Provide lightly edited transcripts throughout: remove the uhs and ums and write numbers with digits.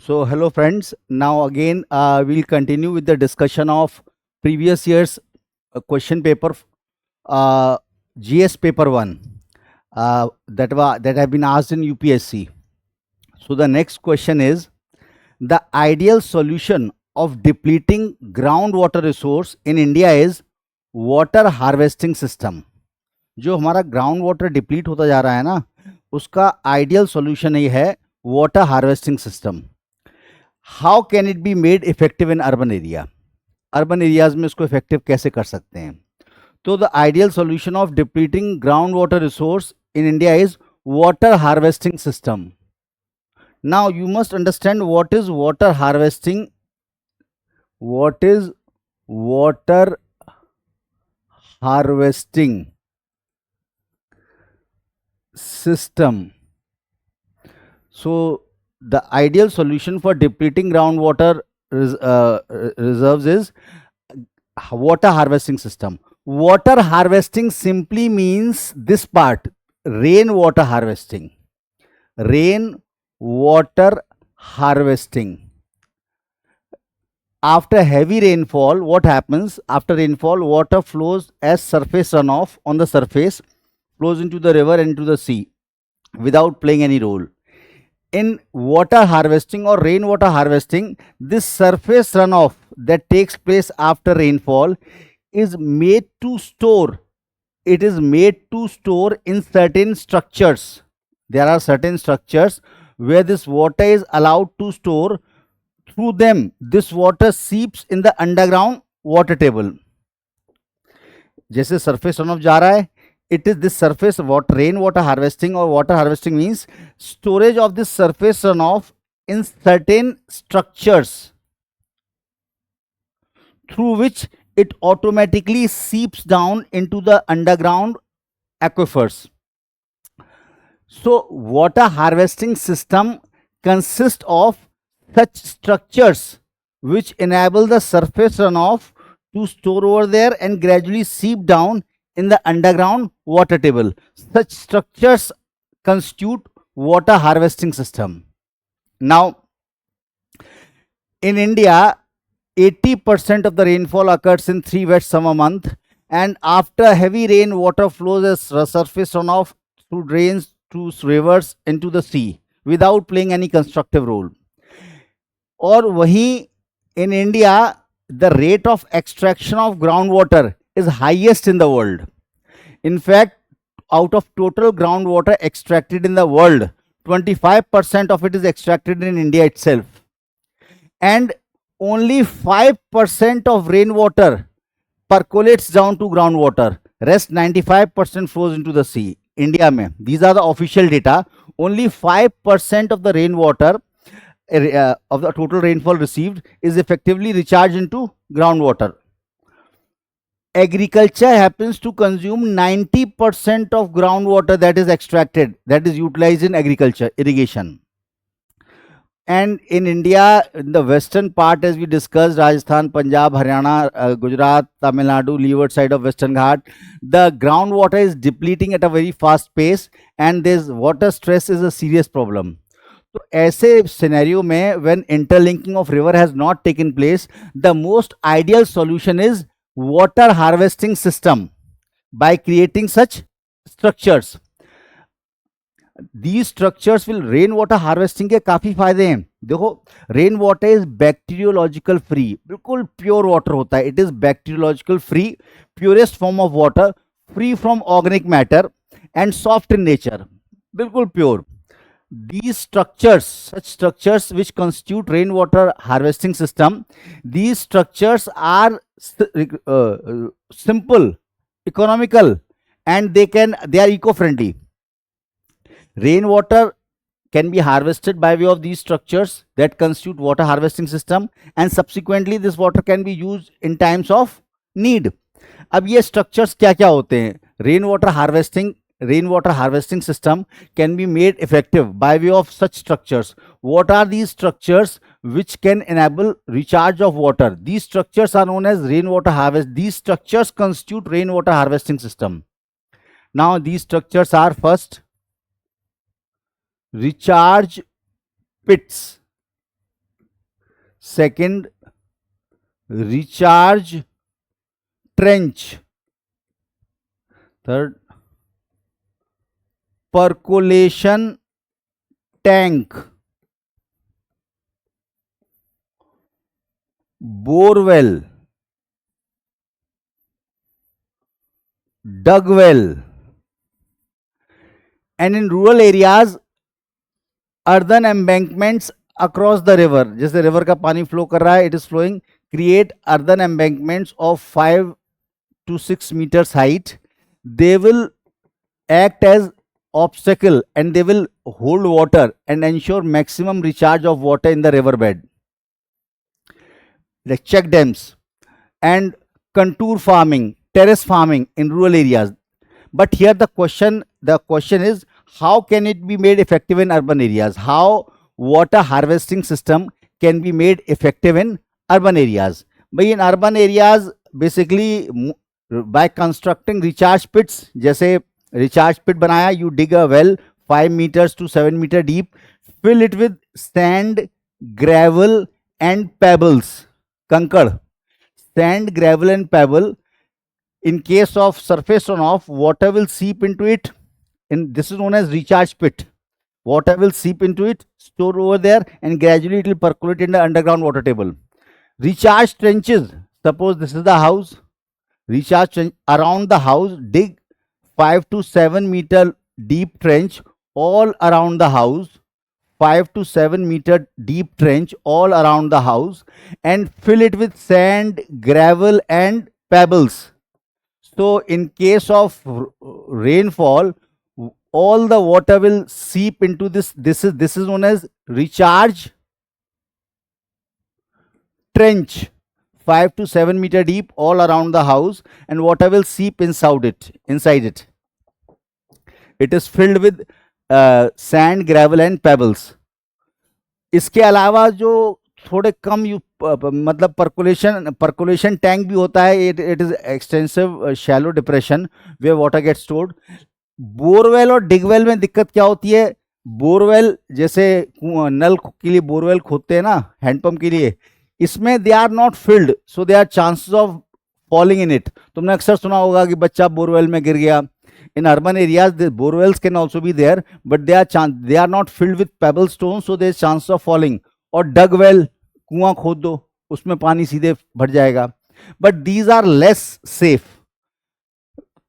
So, hello friends. Now again, we'll continue with the discussion of previous year's question paper, uh, GS paper one, that have been asked in UPSC. So the next question is the ideal solution of depleting groundwater resource in India is water harvesting system. जो हमारा ground water deplete होता जा रहा है ना, उसका ideal solution ये है water harvesting system. How can it be made effective in urban area? Urban areas में इसको इफेक्टिव कैसे कर सकते हैं? तो the ideal solution of depleting ground water resource in India is water harvesting system. Now you must understand what is water harvesting. What is water harvesting system? So the ideal solution for depleting groundwater reserves is water harvesting system. Water harvesting simply means this part: rain water harvesting. Rain water harvesting. After heavy rainfall, what happens? After rainfall, water flows as surface runoff on the surface, flows into the river and into the sea without playing any role. In water harvesting or rainwater harvesting, this surface runoff that takes place after rainfall is made to store. It is made to store in certain structures. There are certain structures where this water is allowed to store. Through them, this water seeps in the underground water table. जैसे surface runoff जा रहा है, it is this surface water, rainwater harvesting or water harvesting means storage of this surface runoff in certain structures through which it automatically seeps down into the underground aquifers. So water harvesting system consists of such structures which enable the surface runoff to store over there and gradually seep down in the underground water table. Such structures constitute water harvesting system. Now, in India, 80% of the rainfall occurs in 3 wet summer months, and after heavy rain, water flows as surface runoff through drains, through rivers into the sea without playing any constructive role. और वहीं in India, the rate of extraction of groundwater is highest in the world. In fact, out of total groundwater extracted in the world, 25% of it is extracted in India itself. And only 5% of rainwater percolates down to groundwater. Rest 95% flows into the sea. India mein, these are the official data. Only 5% of the rainwater of the total rainfall received is effectively recharged into groundwater. Agriculture happens to consume 90% of groundwater that is extracted, that is utilized in agriculture, irrigation. And in India, in the western part, as we discussed, Rajasthan, Punjab, Haryana, Gujarat, Tamil Nadu, leeward side of Western Ghat, the groundwater is depleting at a very fast pace, and this water stress is a serious problem. तो ऐसे scenario में when interlinking of river has not taken place, the most ideal solution is water harvesting system by creating such structures. These structures will rain water harvesting के काफी फायदे हैं. देखो, rain water is bacteriological free, बिल्कुल pure water होता है. It is bacteriological free, purest form of water, free from organic matter and soft in nature, बिल्कुल pure. These structures, such structures which constitute rainwater harvesting system, these structures are simple, economical, and they are eco-friendly. Rainwater can be harvested by way of these structures that constitute water harvesting system, and subsequently this water can be used in times of need. अब ये structures क्या क्या होते हैं? Rainwater harvesting system can be made effective by way of such structures. What are these structures which can enable recharge of water? These structures are known as rainwater harvest. These structures constitute rainwater harvesting system. Now these structures are: first, recharge pits. second recharge trench, third percolation tank, bore well, dug well. And in rural areas, earthen embankments across the river, जैसे river का पानी flow कर रहा है, it is flowing, create earthen embankments of 5 to 6 meters height. They will act as obstacle and they will hold water and ensure maximum recharge of water in the riverbed. Like check dams and contour farming, terrace farming in rural areas. But here the question is, how can it be made effective in urban areas? How water harvesting system can be made effective in urban areas? But in urban areas, basically by constructing recharge pits, जैसे recharge pit बनाया, you dig a well 5 meters to 7 meter deep, fill it with sand, gravel and pebbles, कंकड़, sand, gravel and pebble. In case of surface runoff, water will seep into it, and this is known as recharge pit. Water will seep into it, store over there, and gradually it will percolate in the underground water table. Recharge trenches, suppose this is the house, recharge trench around the house, dig 5 to 7 meter deep trench all around the house, 5 to 7 meter deep trench all around the house, and fill it with sand, gravel and pebbles. So in case of rainfall, all the water will seep into this. This is known as recharge trench, 5 to 7 meter deep all around the house, and water will seep inside it. It is filled with sand, gravel and pebbles. इसके अलावा जो थोड़े कम मतलब percolation tank भी होता है, it is extensive shallow depression where water gets stored. Borewell और डिगवेल में दिक्कत क्या होती है? बोरवेल जैसे नल के लिए बोरवेल खोदते हैं ना, हैंडपंप के लिए, इसमें they are not filled, so there are chances of falling in it. तुमने अक्सर सुना होगा कि बच्चा बोरवेल में गिर गया. In urban areas, the borewells can also be there, but they are not filled with pebble stones, so there is chance of falling. और dug well, कुआं खोद दो, उसमें पानी सीधे भर जाएगा. But these are less safe.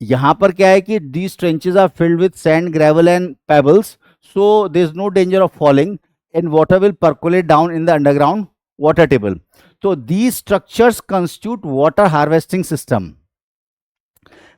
यहाँ पर क्या है कि these trenches are filled with sand, gravel and pebbles, so there is no danger of falling, and water will percolate down in the underground water table. So these structures constitute water harvesting system.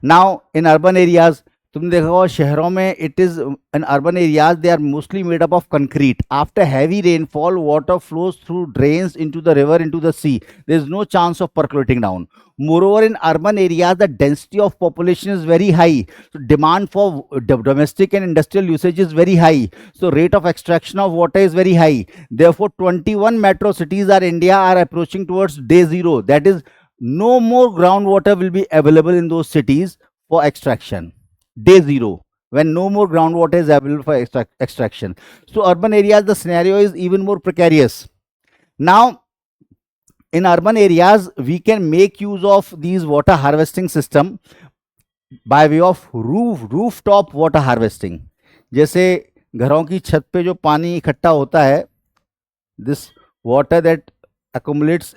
Now in urban areas, तुमने देखा होगा शहरों में, it is in urban areas they are mostly made up of concrete. After heavy rainfall, water flows through drains into the river, into the sea. There is no chance of percolating down. Moreover, in urban areas the density of population is very high, so demand for domestic and industrial usage is very high, so rate of extraction of water is very high. Therefore 21 metro cities are India are approaching towards day zero, that is no more groundwater will be available in those cities for extraction. Day zero, when no more groundwater is available for extraction. So urban areas the scenario is even more precarious. Now in urban areas we can make use of these water harvesting system by way of rooftop water harvesting. जैसे घरों की छत पे जो पानी इकट्ठा होता है, this water that accumulates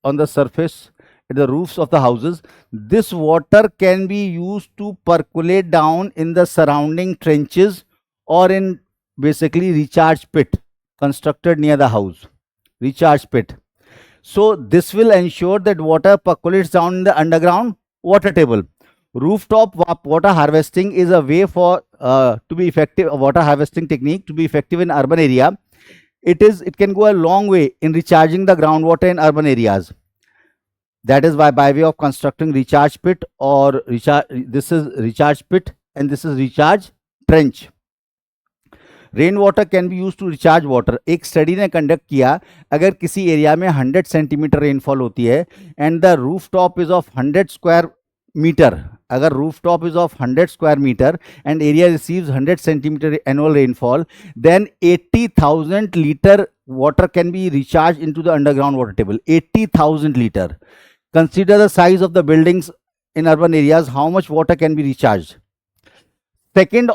on the surface at the roofs of the houses, this water can be used to percolate down in the surrounding trenches or in basically recharge pit constructed near the house, recharge pit. So this will ensure that water percolates down in the underground water table. Rooftop water harvesting is a way for to be effective, a water harvesting technique to be effective in urban area. It can go a long way in recharging the groundwater in urban areas. That is why by way of constructing recharge pit or this is recharge pit and this is recharge trench. Rain water can be use to recharge water. एक study ने conduct किया, अगर किसी area में 100 centimetre rainfall होती है and the roof top is of 100 square metre, अगर roof top is of 100 square metre and area receives 100 centimetre annual rainfall, then 80,000 litre water can be recharged into the underground water table. 80,000 liter. Consider the size of the buildings in urban areas. How much water can be recharged? Second,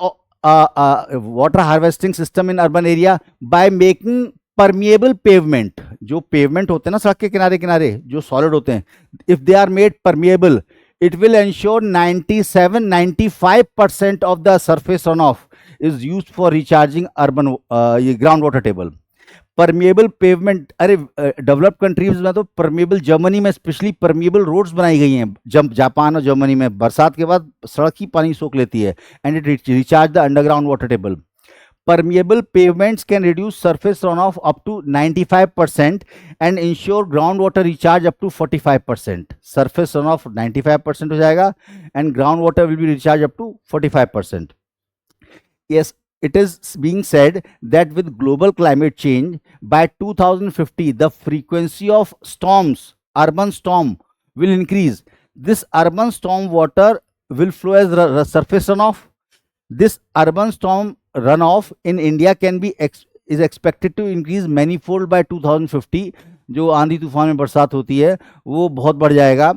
water harvesting system in urban area by making permeable pavement. जो pavement होते हैं ना सड़क के किनारे किनारे जो solid होते हैं, if they are made permeable, it will ensure 97-95% of the surface runoff is used for recharging urban groundwater table. Permeable pavement, अरे डेवलप्ड कंट्रीज में तो परमिएबल, जर्मनी में स्पेशली परमिएबल रोड्स बनाई गई हैं. जापान और जर्मनी में बरसात के बाद सड़क ही पानी सोख लेती है and it recharge the underground water table. Permeable pavements can reduce surface runoff up to 95% and ensure groundwater recharge up to 45%. Surface runoff 95% हो जाएगा and groundwater will be recharged up to 45%. Yes, it is being said that with global climate change, by 2050, the frequency of storms, urban storm, will increase. This urban storm water will flow as surface runoff. This urban storm runoff in India can be is expected to increase manifold by 2050. जो आंधी तूफान में बरसात होती है वो बहुत बढ़ जाएगा.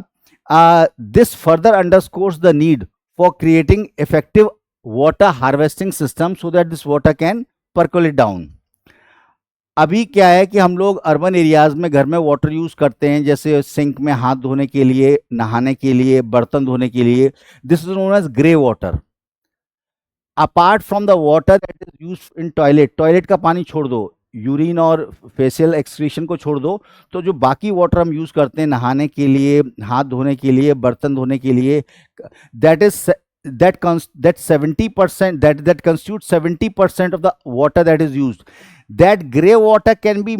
This further underscores the need for creating effective water harvesting system so that this water can percolate down. अभी क्या है कि हम लोग अर्बन एरियाज में घर में वाटर यूज करते हैं, जैसे सिंक में हाथ धोने के लिए, नहाने के लिए, बर्तन धोने के लिए. This is known as grey water. Apart from the water that is use in toilet, toilet का पानी छोड़ दो, यूरिन और फेशियल एक्सक्रीशन को छोड़ दो, तो जो बाकी वाटर हम यूज करते हैं नहाने के लिए, हाथ धोने के लिए, बर्तन धोने के लिए, that is that 70% that constitutes 70% of the water that is used. That gray water can be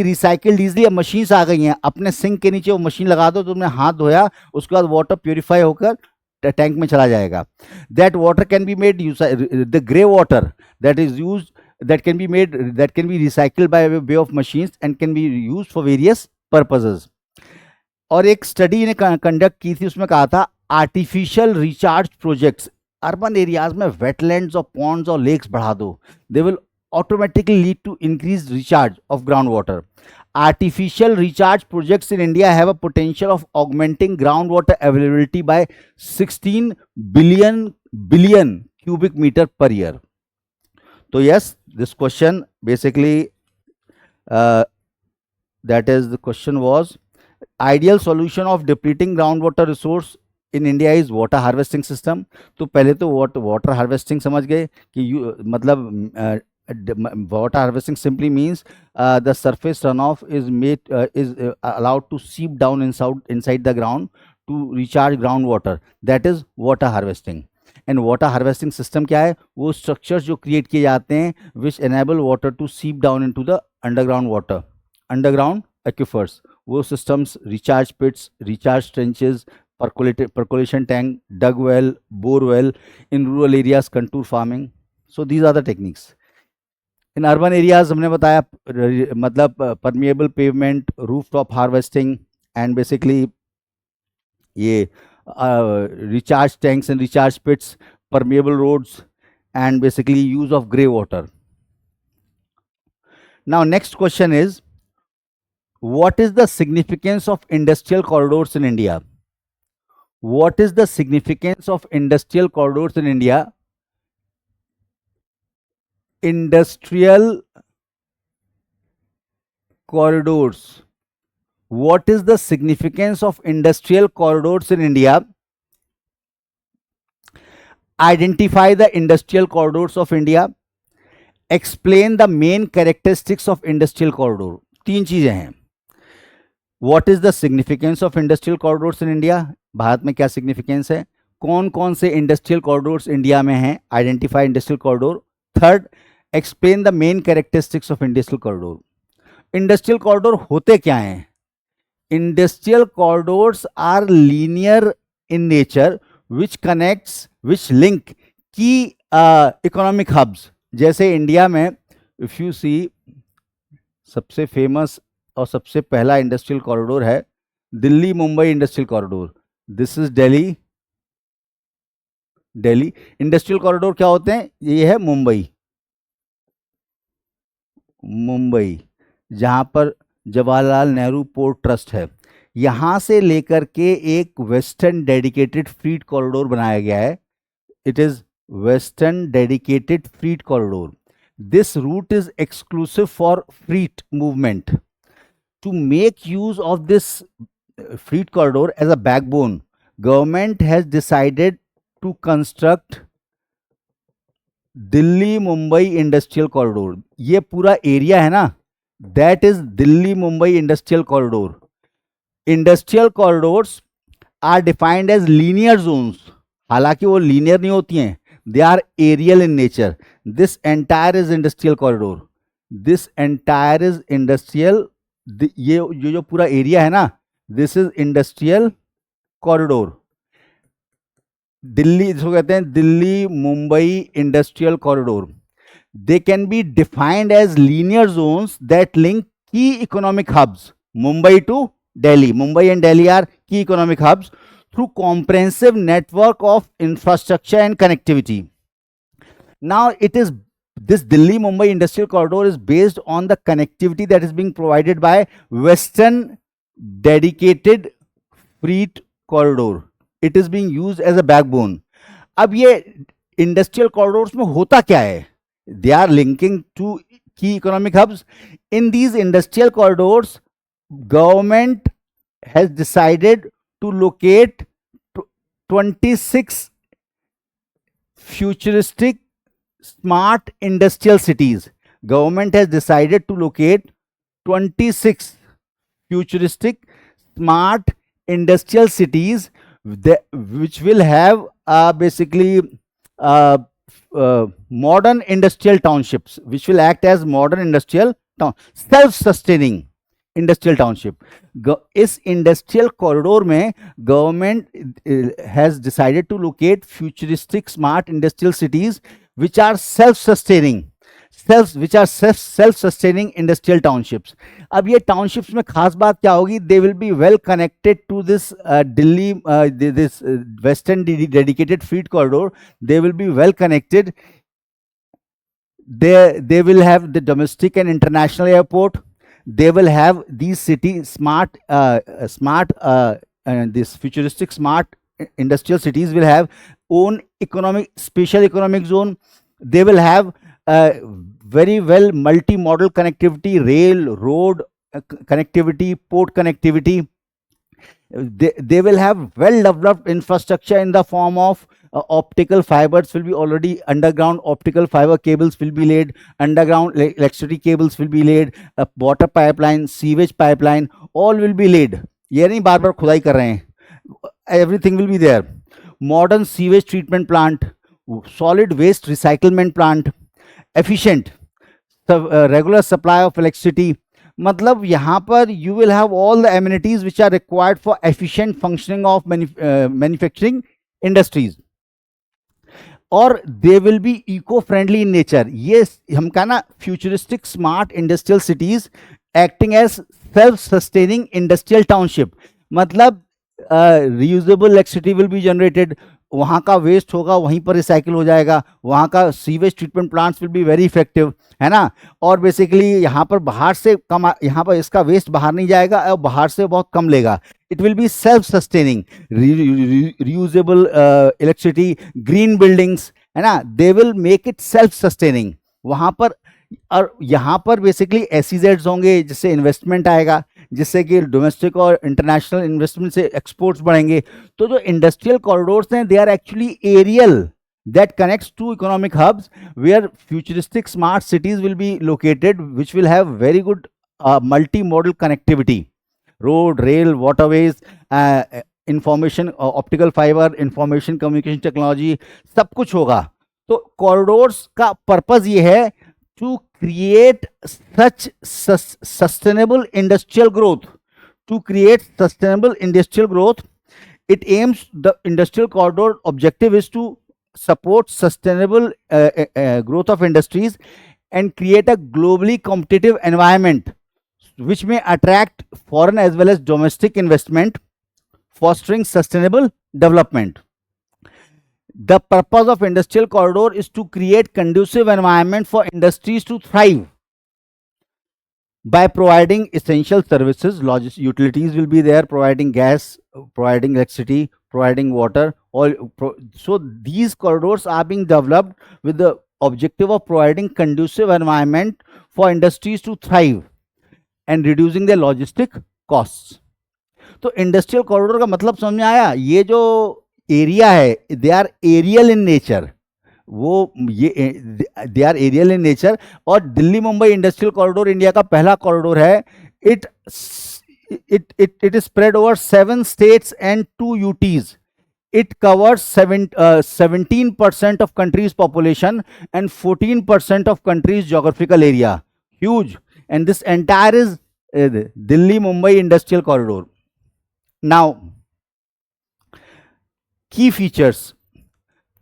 recycled easily. अब मशीन्स आ गई हैं, अपने सिंक के नीचे वो मशीन लगा दो, तुमने हाथ धोया, उसके बाद वाटर प्योरीफाई होकर टैंक में चला जाएगा. That water can be made the gray water that is used, that can be recycled by way of machines and can be used for various purposes. और एक स्टडी ने कंडक्ट की थी, उसमें कहा था artificial recharge projects urban areas में wetlands और पॉन्ड्स और लेक्स बढ़ा दो, they will automatically lead to increased recharge of groundwater. Artificial recharge projects in India have a potential of augmenting groundwater availability by 16 billion cubic meter per year. So yes, this question basically that is the question was ideal solution of depleting groundwater resource in India is water harvesting system. तो पहले तो water harvesting समझ गए कि मतलब water harvesting simply means the surface runoff is allowed to seep down inside the ground to recharge groundwater. That is water harvesting. And water harvesting system क्या है? वो structures जो create किए जाते हैं which enable water to seep down into the underground water, underground aquifers. वो systems recharge pits, recharge trenches, percolation tank, dug well, bore well. In rural areas, contour farming. So these are the techniques. In urban areas हमने बताया मतलब permeable pavement, rooftop harvesting and basically ये recharge tanks and recharge pits, permeable roads and basically use of grey water. Now next question is, what is the significance of industrial corridors in India? What is the significance of industrial corridors in India? Industrial corridors. What is the significance of industrial corridors in India? Identify the industrial corridors of India. Explain the main characteristics of industrial corridor. तीन चीजें हैं. What is the significance of industrial corridors in India? Bharat में क्या significance है? कौन कौन से industrial corridors India में हैं? Identify industrial corridor. Third, explain the main characteristics of industrial corridor. Industrial corridor होते क्या हैं? Industrial corridors are linear in nature, which link key economic hubs. जैसे इंडिया में if you see सबसे famous और सबसे पहला इंडस्ट्रियल कॉरिडोर है Delhi Mumbai industrial corridor. This is Delhi Delhi. Industrial corridor क्या होते हैं? ये है मुंबई, मुंबई जहां पर जवाहरलाल नेहरू पोर्ट ट्रस्ट है, यहां से लेकर के एक वेस्टर्न डेडिकेटेड फ्रीट कॉरिडोर बनाया गया है। It is western dedicated freight corridor. This route is exclusive for freight movement. To make use of this freight corridor as a backbone, government has decided to construct Delhi Mumbai industrial corridor. ये पूरा area है ना, that is Delhi Mumbai industrial corridor. Industrial corridors are defined as linear zones, हालांकि वो linear नहीं होती हैं, they are aerial in nature. This entire is industrial corridor, this entire is industrial, ये जो पूरा एरिया है ना, this is industrial corridor. Delhi, इसको कहते हैं Delhi Mumbai industrial corridor. They can be defined as linear Jones that link the economic hubs, Mumbai to Delhi. Mumbai and Delhi are key economic hubs through comprehensive network of infrastructure and connectivity. Now, this Delhi Mumbai Industrial Corridor is based on the connectivity that is being provided by Western Dedicated Freight Corridor. It is being used as a backbone. अब ये industrial corridors में होता क्या है? They are linking to key economic hubs. In these industrial corridors, government has decided to locate 26 futuristic smart industrial cities. Government has decided to locate 26 futuristic smart industrial cities which will have basically modern industrial townships, which will act as modern industrial town, self-sustaining industrial township. इस industrial corridor में government has decided to locate futuristic smart industrial cities which are self sustaining industrial townships. अब ये townships में खास बात क्या होगी? They will be well connected to this Delhi, this western dedicated freight corridor. They will be well connected. they will have the domestic and international airport. They will have these city smart this futuristic smart industrial cities will have own economic special economic zone. They will have very well multi-modal connectivity, rail, road connectivity, port connectivity. They will have well developed infrastructure in the form of optical fibers will be already underground, optical fiber cables will be laid, underground electricity cables will be laid, water pipeline, sewage pipeline, all will be laid. ये नहीं बार बार खुदाई कर रहे हैं. Everything will be there. Modern sewage treatment plant, solid waste recyclement plant, efficient regular supply of electricity. मतलब यहाँ पर you will have all the amenities which are required for efficient functioning of manufacturing industries. और they will be eco-friendly in nature. ये हम कहा ना futuristic smart industrial cities acting as self-sustaining industrial township. मतलब reusable electricity will be generated. वहाँ का waste होगा वहीं पर रिसाइकिल हो जाएगा. वहाँ का sewage treatment plants will be very effective, है ना. और बेसिकली यहाँ पर बाहर से कम, यहाँ पर इसका वेस्ट बाहर नहीं जाएगा और बाहर से बहुत कम लेगा. It will be self sustaining, reusable electricity, green buildings, है ना. They will make it self sustaining वहाँ पर. और यहाँ पर बेसिकली एसईजेड्स होंगे जिससे इन्वेस्टमेंट आएगा, जिससे कि डोमेस्टिक और इंटरनेशनल इन्वेस्टमेंट से एक्सपोर्ट्स बढ़ेंगे. तो जो इंडस्ट्रियल कॉरिडोर्स हैं they are actually aerial that connects two economic hubs where futuristic smart cities will be located, which will have very good multi-modal connectivity, road, rail, waterways, information, optical fiber, information communication technology, सब कुछ होगा. तो corridors का purpose ये है to create such sustainable industrial growth. To create sustainable industrial growth, it aims, the industrial corridor objective is to support sustainable growth of industries and create a globally competitive environment which may attract foreign as well as domestic investment, fostering sustainable development. The purpose of industrial corridor is to create conducive environment for industries to thrive by providing essential services. Utilities will be there, providing gas, providing electricity, providing water. So these corridors are being developed with the objective of providing conducive environment for industries to thrive and reducing their logistic costs. तो industrial corridor का मतलब समझ में आया? ये जो area है, they are aerial in nature, वो ये they are aerial in nature. और Delhi Mumbai industrial corridor India का पहला कॉरिडोर है. It it is spread over 7 states and 2 UTs. It covers 17% of country's population and 14% of country's geographical area. Huge. And this entire is Delhi Mumbai Industrial Corridor. Now, key features.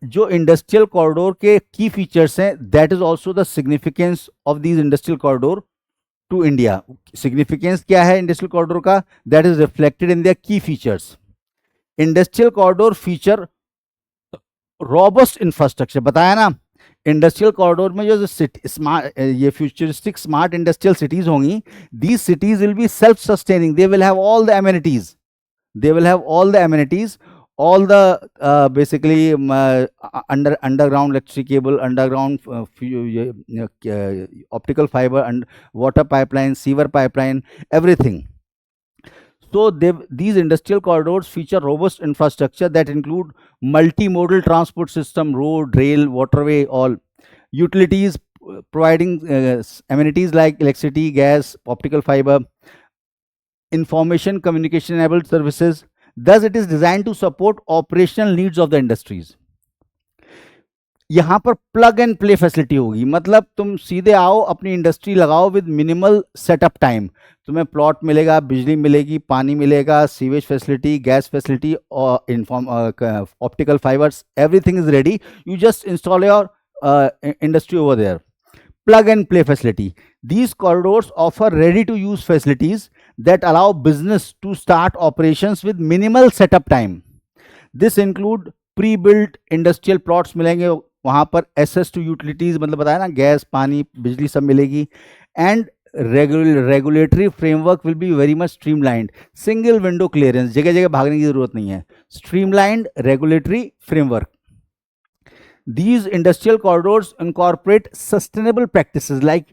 जो इंडस्ट्रियल कॉरिडोर के key features हैं, that is also the significance of these industrial corridor to India. Significance क्या है industrial corridor का? That is reflected in their key features. Industrial corridor feature robust infrastructure. बताया ना, इंडस्ट्रियल कॉरिडोर में जो स्मार्ट, ये futuristic smart industrial cities होंगी, these cities will be self sustaining. They will have all the amenities. They will have all the amenities, all the basically underground electric cable, underground optical fiber and water pipeline, sewer pipeline, everything. So these industrial corridors feature robust infrastructure that include multimodal transport system, road, rail, waterway, all utilities providing amenities like electricity, gas, optical fiber, information communication enabled services. Thus it is designed to support operational needs of the industries. यहां पर plug and play facility होगी. मतलब तुम सीधे आओ, अपनी industry लगाओ with minimal setup time. तुम्हें प्लॉट मिलेगा, बिजली मिलेगी, पानी मिलेगा, सीवेज फैसिलिटी, गैस फैसिलिटी और optical fibres, everything is ready. You just install your industry over there. Plug and play facility. These corridors offer ready to use facilities that allow business to start operations with minimal setup time. This include pre-built industrial plots मिलेंगे वहाँ पर, access to utilities मतलब बताया ना, gas, पानी, बिजली सब मिलेगी. And regulatory framework will be very much streamlined. Single window clearance, जगह जगह भागने की जरूरत नहीं है. Streamlined regulatory framework. These industrial corridors incorporate sustainable practices like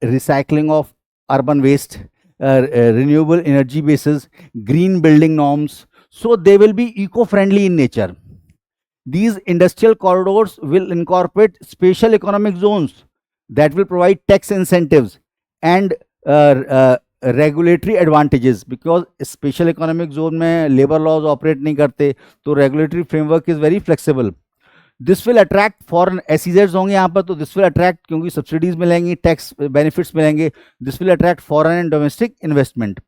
recycling of urban waste, renewable energy bases, green building norms. So they will be eco-friendly in nature. These industrial corridors will incorporate special economic zones that will provide tax incentives and regulatory advantages, because special economic zone में labor laws operate नहीं करते, तो regulatory framework is very flexible. This will attract foreign एसईजेड्स होंगे यहाँ पर, तो this will attract, क्योंकि सब्सिडीज मिलेंगी, टैक्स बेनिफिट्स मिलेंगे, this will attract foreign and domestic investment.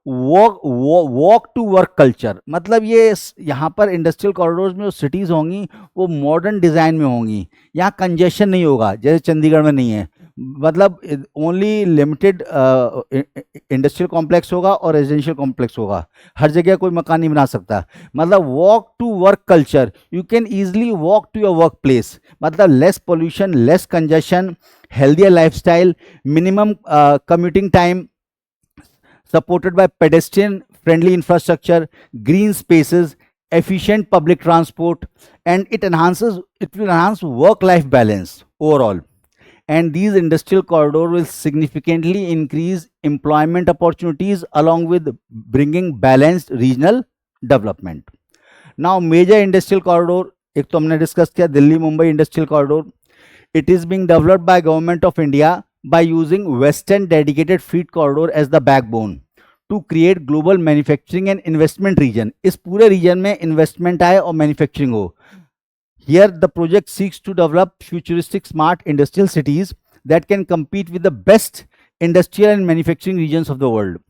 Walk to work culture, मतलब ये यहाँ पर इंडस्ट्रियल कॉरिडोर्स में जो सिटीज़ होंगी वो मॉडर्न डिज़ाइन में होंगी. यहाँ कंजेशन नहीं होगा जैसे चंडीगढ़ में नहीं है. मतलब ओनली लिमिटेड इंडस्ट्रियल कॉम्प्लेक्स होगा और रेजिडेंशियल कॉम्प्लेक्स होगा, हर जगह कोई मकान नहीं बना सकता. मतलब walk to work culture, you can easily walk to your work place. मतलब less pollution, less congestion, healthier lifestyle, minimum commuting time, supported by pedestrian friendly infrastructure, green spaces, efficient public transport, and it will enhance work life balance overall. And these industrial corridors will significantly increase employment opportunities along with bringing balanced regional development. Now major industrial corridor, एक तो हमने discuss किया Delhi Mumbai industrial corridor. It is being developed by Government of India by using Western Dedicated Freight Corridor as the backbone to create global manufacturing and investment region. इस पूरे reason में investment आए और manufacturing हो. Here the project seeks to develop futuristic smart industrial cities that can compete with the best industrial and manufacturing regions of the world.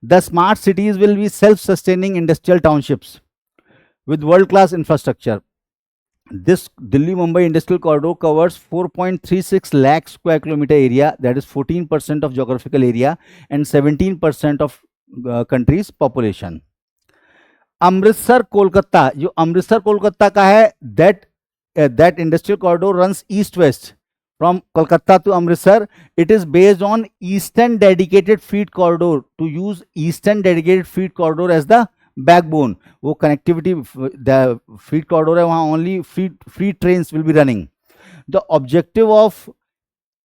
The smart cities will be self-sustaining industrial townships with world-class infrastructure. This Delhi Mumbai Industrial Corridor covers 4.36 lakh square kilometer area, that is 14% of geographical area and 17% of country's population. Amritsar Kolkata, जो अमृतसर कोलकाता का है, that industrial corridor runs east west from Kolkata to Amritsar. It is based on Eastern Dedicated Freight Corridor, to use Eastern Dedicated Freight Corridor as the backbone. वो connectivity, the freight corridor है, वहाँ only free trains will be running. The objective of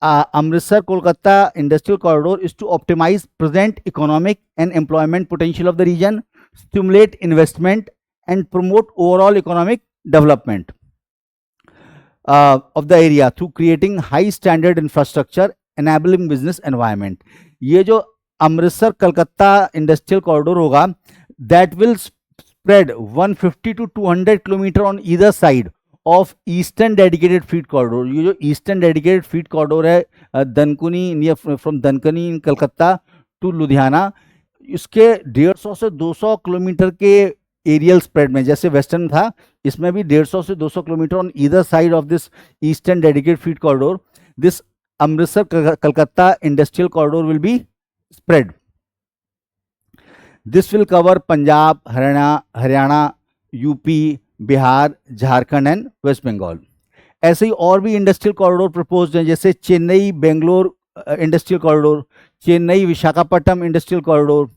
Amritsar Kolkata Industrial Corridor is to optimize present economic and employment potential of the region, stimulate investment, and promote overall economic development of the area through creating high standard infrastructure, enabling business environment. ये जो Amritsar Calcutta industrial corridor होगा, that will spread 150 to 200 kilometer on either side of Eastern Dedicated Freight Corridor. ये जो Eastern Dedicated Freight Corridor है, Dankuni, near from Dankuni in Calcutta to Ludhiana, इसके 150 से 200 kilometre के aerial spread में, जैसे वेस्टर्न था, इसमें भी 150 से 200 kilometre on either side of this eastern dedicated freight corridor, this Amritsar Calcutta industrial corridor will be spread. This will cover Punjab, Haryana, UP, Bihar, Jharkhand and West Bengal. ऐसे ही और भी इंडस्ट्रियल कॉरिडोर प्रपोज्ड हैं, जैसे Chennai Bangalore industrial corridor, Chennai Visakhapatnam industrial corridor,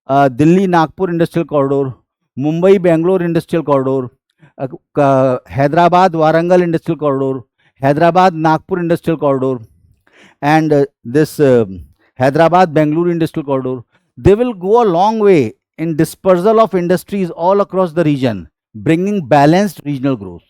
Delhi Nagpur industrial corridor, Mumbai Bangalore industrial corridor, Hyderabad Warangal industrial corridor, Hyderabad Nagpur industrial corridor, and this Hyderabad Bangalore industrial corridor. They will go a long way in dispersal of industries all across the region, bringing balanced regional growth.